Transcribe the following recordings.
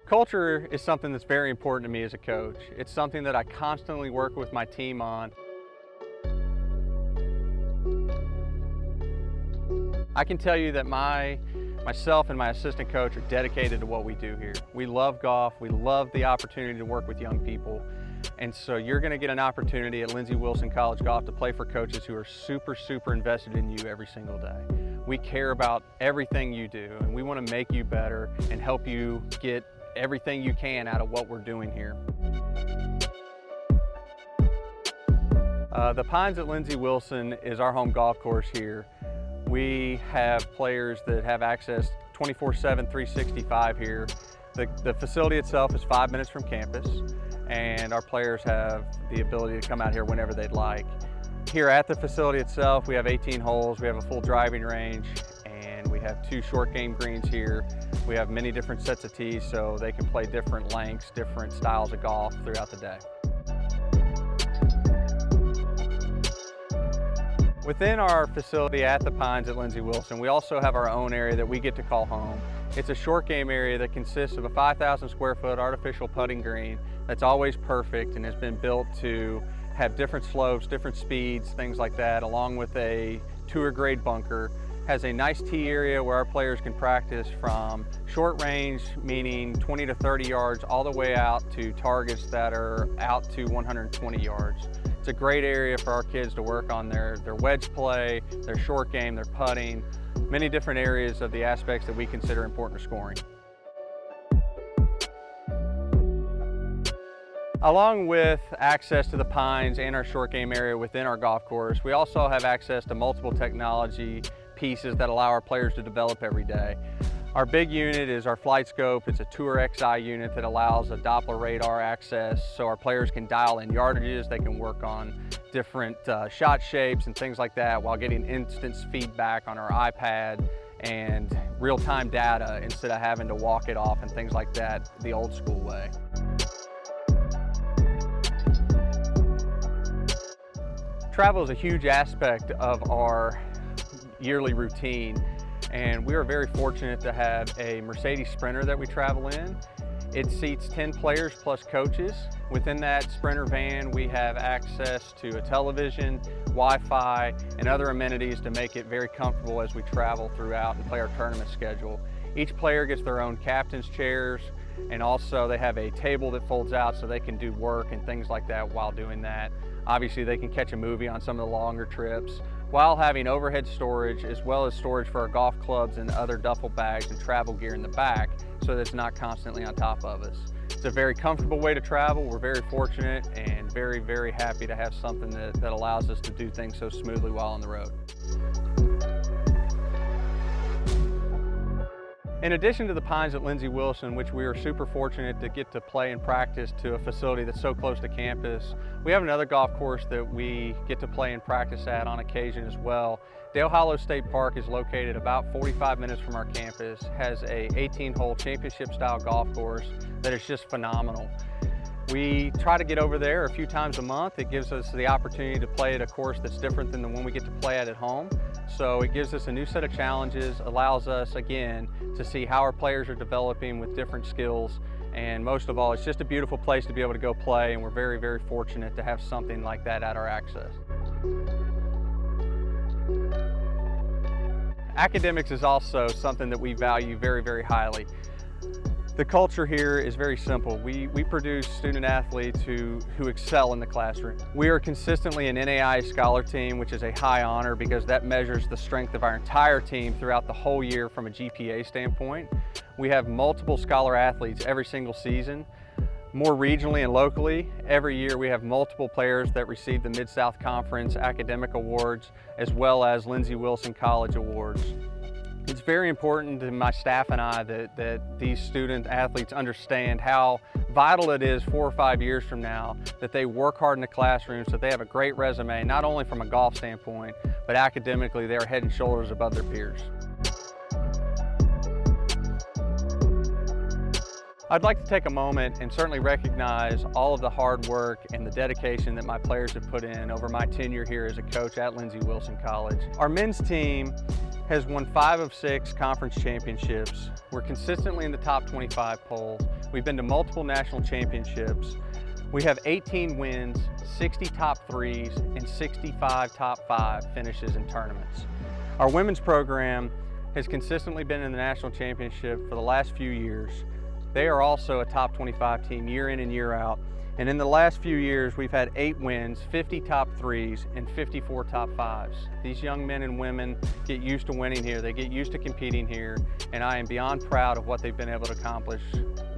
Culture is something that's very important to me as a coach. It's something that I constantly work with my team on. I can tell you that myself and my assistant coach are dedicated to what we do here. We love golf, we love the opportunity to work with young people. And so you're going to get an opportunity at Lindsey Wilson College Golf to play for coaches who are super invested in you every single day. We care about everything you do, and we want to make you better and help you get everything you can out of what we're doing here. The Pines at Lindsey Wilson is our home golf course here. We have players that have access 24/7, 365 here. The facility itself is 5 minutes from campus, and our players have the ability to come out here whenever they'd like. Here at the facility itself, we have 18 holes, we have a full driving range, and we have 2 short game greens here. We have many different sets of tees so they can play different lengths, different styles of golf throughout the day. Within our facility at the Pines at Lindsey Wilson, we also have our own area that we get to call home. It's a short game area that consists of a 5,000 square foot artificial putting green that's always perfect and has been built to have different slopes, different speeds, things like that, along with a tour grade bunker. Has a nice tee area where our players can practice from short range, meaning 20 to 30 yards, all the way out to targets that are out to 120 yards. It's a great area for our kids to work on their wedge play, their short game, their putting, many different areas of the aspects that we consider important to scoring. Along with access to the Pines and our short game area within our golf course, we also have access to multiple technology pieces that allow our players to develop every day. Our big unit is our flight scope. It's a Tour XI unit that allows a Doppler radar access so our players can dial in yardages, they can work on different shot shapes and things like that while getting instant feedback on our iPad and real-time data instead of having to walk it off and things like that the old school way. Travel is a huge aspect of our yearly routine, and we are very fortunate to have a Mercedes Sprinter that we travel in. It seats 10 players plus coaches. Within that Sprinter van, we have access to a television, Wi-Fi, and other amenities to make it very comfortable as we travel throughout and play our tournament schedule. Each player gets their own captain's chairs, and also they have a table that folds out so they can do work and things like that while doing that. Obviously, they can catch a movie on some of the longer trips while having overhead storage as well as storage for our golf clubs and other duffel bags and travel gear in the back so that it's not constantly on top of us. It's a very comfortable way to travel. We're very fortunate and very happy to have something that allows us to do things so smoothly while on the road. In addition to the Pines at Lindsey Wilson, which we are super fortunate to get to play and practice to a facility that's so close to campus, we have another golf course that we get to play and practice at on occasion as well. Dale Hollow State Park is located about 45 minutes from our campus, has a 18-hole championship style golf course that is just phenomenal. We try to get over there a few times a month. It gives us the opportunity to play at a course that's different than the one we get to play at home. So it gives us a new set of challenges, allows us, again, to see how our players are developing with different skills. And most of all, it's just a beautiful place to be able to go play, and we're very fortunate to have something like that at our access. Academics is also something that we value very highly. The culture here is very simple. We produce student athletes who excel in the classroom. We are consistently an NAIA Scholar team, which is a high honor because that measures the strength of our entire team throughout the whole year from a GPA standpoint. We have multiple scholar athletes every single season. More regionally and locally, every year we have multiple players that receive the Mid-South Conference Academic Awards as well as Lindsey Wilson College Awards. It's very important to my staff and I that these student athletes understand how vital it is 4 or 5 years from now that they work hard in the classroom so that they have a great resume, not only from a golf standpoint, but academically they're head and shoulders above their peers. I'd like to take a moment and certainly recognize all of the hard work and the dedication that my players have put in over my tenure here as a coach at Lindsey Wilson College. Our men's team has won 5 of 6 conference championships. We're consistently in the top 25 polls. We've been to multiple national championships. We have 18 wins, 60 top 3s, and 65 top 5 finishes in tournaments. Our women's program has consistently been in the national championship for the last few years. They are also a top 25 team year in and year out. And in the last few years, we've had 8 wins, 50 top 3s, and 54 top 5s. These young men and women get used to winning here. They get used to competing here, and I am beyond proud of what they've been able to accomplish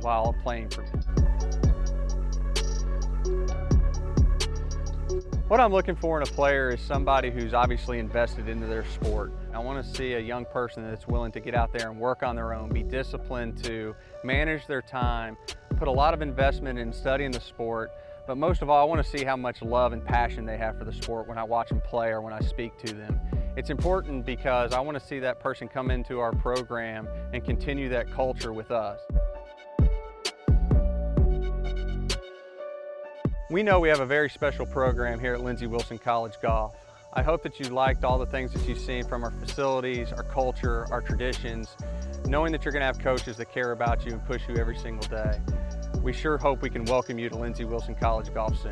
while playing for me. What I'm looking for in a player is somebody who's obviously invested into their sport. I want to see a young person that's willing to get out there and work on their own, be disciplined to manage their time, put a lot of investment in studying the sport, but most of all, I want to see how much love and passion they have for the sport when I watch them play or when I speak to them. It's important because I want to see that person come into our program and continue that culture with us. We know we have a very special program here at Lindsey Wilson College Golf. I hope that you liked all the things that you've seen from our facilities, our culture, our traditions, knowing that you're going to have coaches that care about you and push you every single day. We sure hope we can welcome you to Lindsey Wilson College Golf soon.